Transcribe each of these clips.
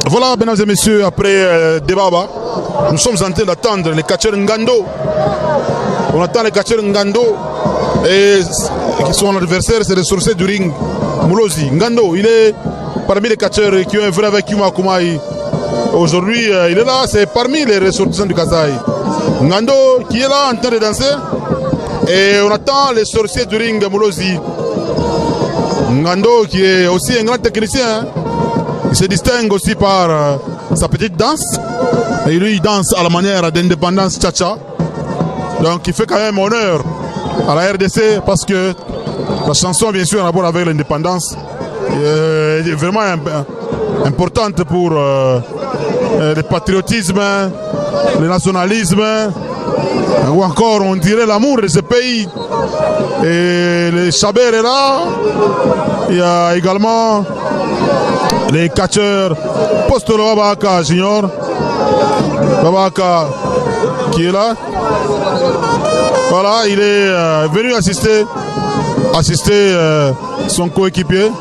Voilà, mesdames et messieurs, après Debaba, nous sommes en train d'attendre les catcheurs Ngando. On attend les catcheurs Ngando et son adversaire, c'est le sorcier du ring, Moulozi. Ngando, il est parmi les catcheurs qui ont œuvré avec Yuma Koumaï. Aujourd'hui, il est là, c'est parmi les ressortissants du Kasaï. Ngando qui est là en train de danser. Et on attend les sorciers du ring, Moulozi. Ngando qui est aussi un grand technicien. Il se distingue aussi par sa petite danse. Et lui, il danse à la manière d'indépendance Tcha-Tcha. Donc il fait quand même honneur à la RDC parce que la chanson, bien sûr, en rapport avec l'indépendance, est vraiment importante pour le patriotisme, le nationalisme, ou encore, on dirait, l'amour de ce pays. Et les Chabert est là. Il y a également les catcheurs Postolo Babaka Junior. Babaka qui est là. Voilà, il est venu assister son coéquipier.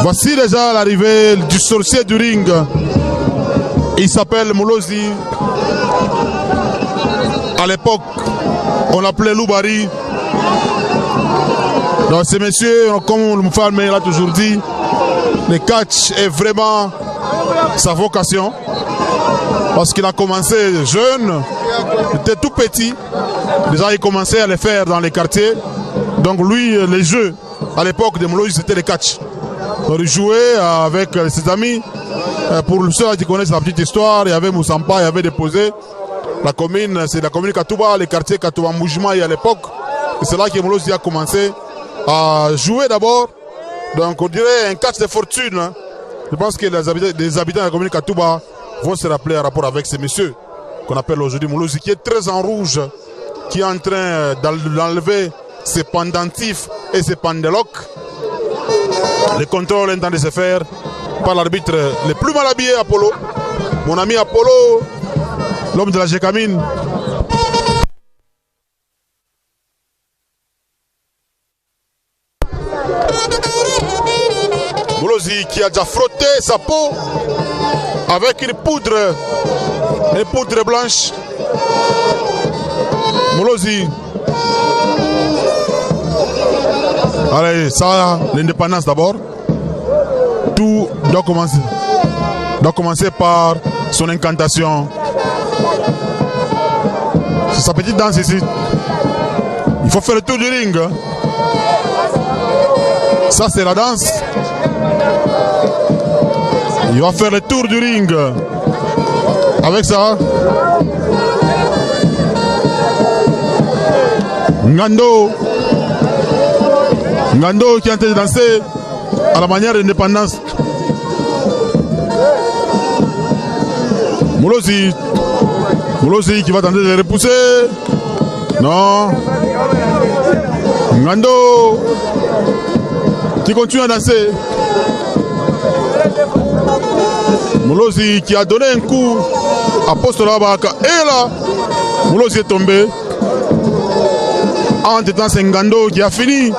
Voici déjà l'arrivée du sorcier du ring. Il s'appelle Moulozi. À l'époque, on l'appelait Loubari. Donc ces messieurs, comme le Moufalme l'a toujours dit, le catch est vraiment sa vocation. Parce qu'il a commencé jeune, il était tout petit. Déjà, il commençait à le faire dans les quartiers. Donc lui, les jeux, à l'époque de Moulozi, c'était le catch. Donc il jouait avec ses amis. Pour ceux qui connaissent la petite histoire, il y avait Moussampa, il y avait Déposé. La commune, c'est la commune Katouba, les quartiers Katouba Moujmaï à l'époque. Et c'est là que Moulozi a commencé à jouer d'abord. Donc on dirait un catch de fortune. Je pense que les habitants de la commune Katouba vont se rappeler en rapport avec ces messieurs qu'on appelle aujourd'hui Moulozi, qui est très en rouge, qui est en train d'enlever ses pendentifs et ses pendeloques. Le contrôle est en train de se faire par l'arbitre le plus mal habillé, Apollo. Mon ami Apollo, l'homme de la Gécamine. Moulozi qui a déjà frotté sa peau avec une poudre blanche. Moulozi. Allez, ça, l'indépendance d'abord. Tout doit commencer par son incantation. C'est sa petite danse ici. Il faut faire le tour du ring. Ça, c'est la danse. Il va faire le tour du ring. Avec ça. Ngando qui est en train de danser à la manière de l'indépendance. Moulozi qui va tenter de le repousser. Non. Ngando qui continue à danser. Moulozi qui a donné un coup à Postolo Babaka. Et là, Moulozi est tombé. En temps, c'est Ngando qui a fini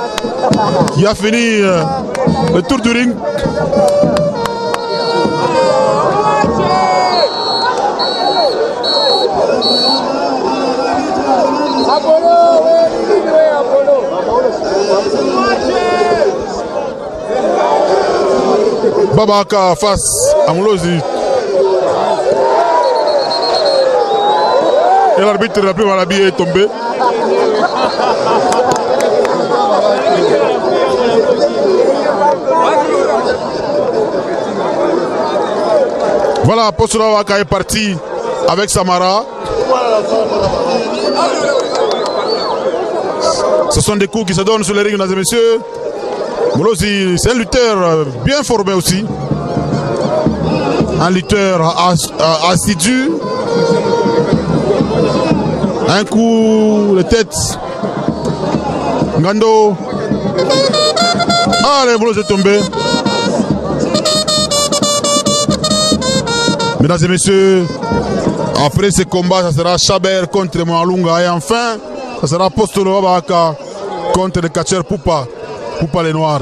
le tour du ring. Babaka face à Moulozi. Et l'arbitre la plus mal habillé est tombé. Voilà, Postolo Babaka est parti avec Samara. Ce sont des coups qui se donnent sur les rings, mesdames et messieurs. Moulozi, c'est un lutteur bien formé aussi. Un lutteur assidu. Un coup de tête. Ngando. Allez, Moulozi est tombé. Mesdames et messieurs, après ce combat, ça sera Chabert contre Moalunga. Et enfin, ça sera Postolo Babaka contre le catcheur Poupa les Noirs.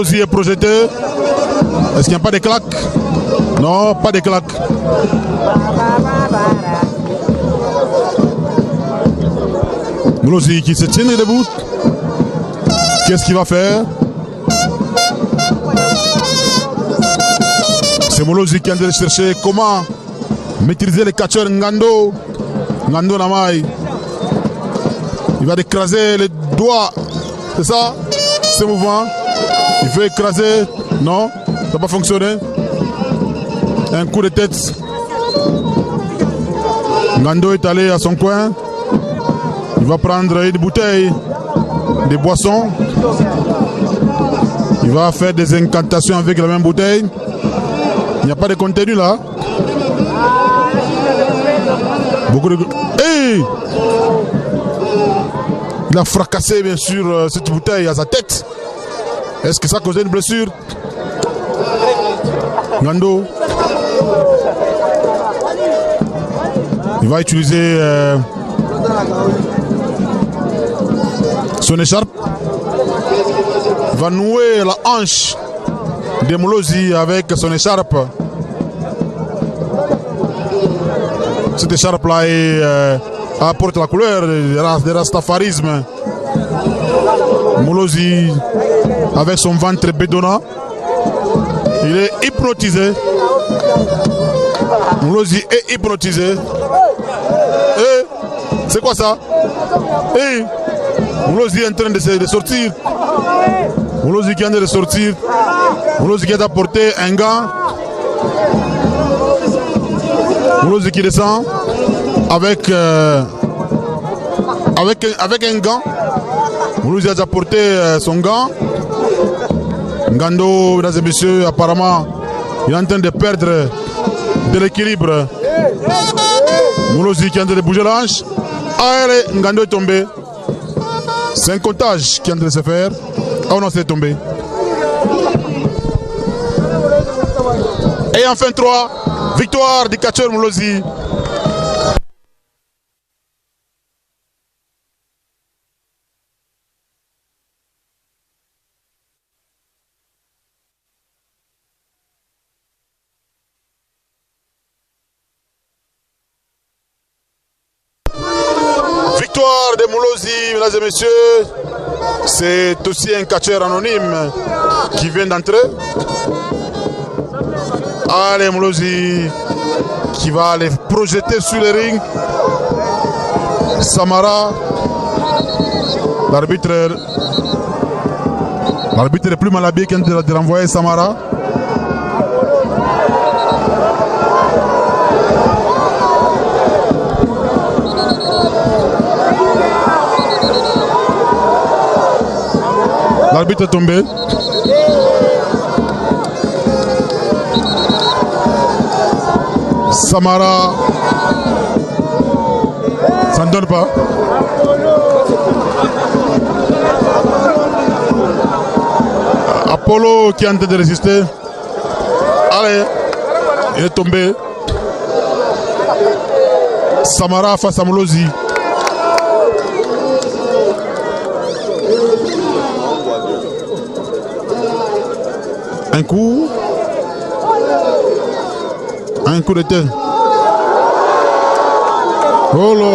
Moulozi est projeté. Est-ce qu'il n'y a pas de claques? Non, pas de claques. Moulozi qui se tient debout. Qu'est-ce qu'il va faire? C'est Moulozi qui est en train de chercher comment maîtriser les catcheurs Ngando. Ngando Namai. Il va écraser les doigts. C'est ça? Ce mouvement. Il veut écraser. Non, ça n'a pas fonctionné. Un coup de tête. Ngando est allé à son coin. Il va prendre une bouteille de boisson. Il va faire des incantations avec la même bouteille. Il n'y a pas de contenu là. Beaucoup de... Hey! Il a fracassé bien sûr cette bouteille à sa tête. Est-ce que ça a causé une blessure? Ngando. Il va utiliser son écharpe. Il va nouer la hanche de Moulozi avec son écharpe. Cette écharpe là apporte la couleur du rastafarisme. Moulozi avec son ventre bédonnant. Il est hypnotisé. Moulozi est hypnotisé. Et c'est quoi ça? Et Moulozi est en train de sortir. Moulozi qui est en train de sortir. Moulozi qui a apporté un gant. Moulozi qui descend avec un gant. Moulozi a apporté son gant. Ngando, mesdames et messieurs, apparemment, il est en train de perdre de l'équilibre. Moulozi qui est en train de bouger la hanche. Allez, Ngando est tombé. C'est un comptage qui est en train de se faire. Oh non, c'est tombé. Et enfin 3, victoire du catcheur Moulozi. Victoire de Moulozi, mesdames et messieurs. C'est aussi un catcheur anonyme qui vient d'entrer. Allez, Moulozi qui va aller projeter sur le ring. Samara, l'arbitre est plus mal habillé qu'un de renvoyer Samara. L'arbitre est tombé. Samara, ça ne donne pas. Apollo qui est en train de résister. Allez, il est tombé. Samara face à Moulozi. Un coup de tête. Oh là.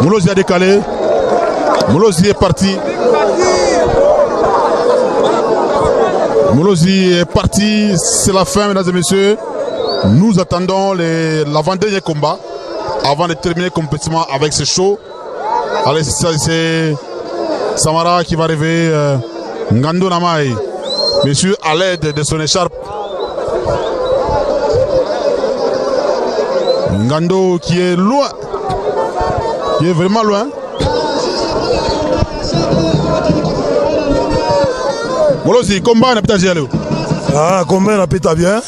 Moulozi a décalé. Moulozi est parti. Moulozi est parti. C'est la fin, mesdames et messieurs. Nous attendons l'avant-dernier combat avant de terminer complètement avec ce show. Allez, c'est Samara qui va arriver. Ngando Namai, monsieur, à l'aide de son écharpe. Ngando qui est loin, qui est vraiment loin. Moulozi, combat n'a pas été. Ah, combat n'a pas bien.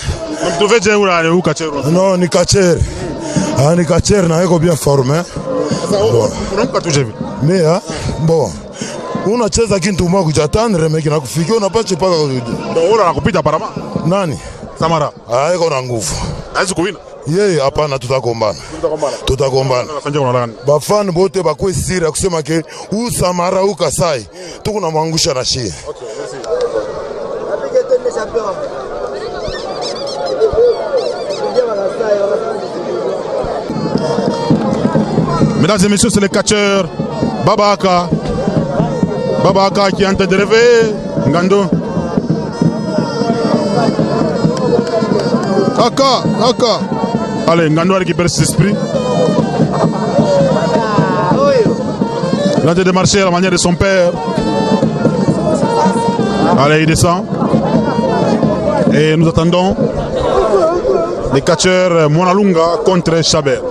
Tu fais déjà où catcher? Non, ni catcher. Ah, ni catcher n'a pas bien formé. Mais bon. Unacheza kitu mwa kujatandre meki na kufikia unapata paka kurudi. Ndio ora nakupita parama. Nani? Samara. Iko na nguvu. Haizi kuwina. Yeye hapana, tutakombana. Tutakombana. Bafani bote bakwe siri kusema ke u Samara u Kasai tuko na mwangusha na shie. Mesdames et messieurs, c'est le catcheur Babaka. Babaka qui est en train de rêver. Ngando. Kaka. Allez, Ngando récupère ses esprits. Il a de marcher à la manière de son père. Allez, il descend. Et nous attendons les catcheurs Monalunga contre Chabert.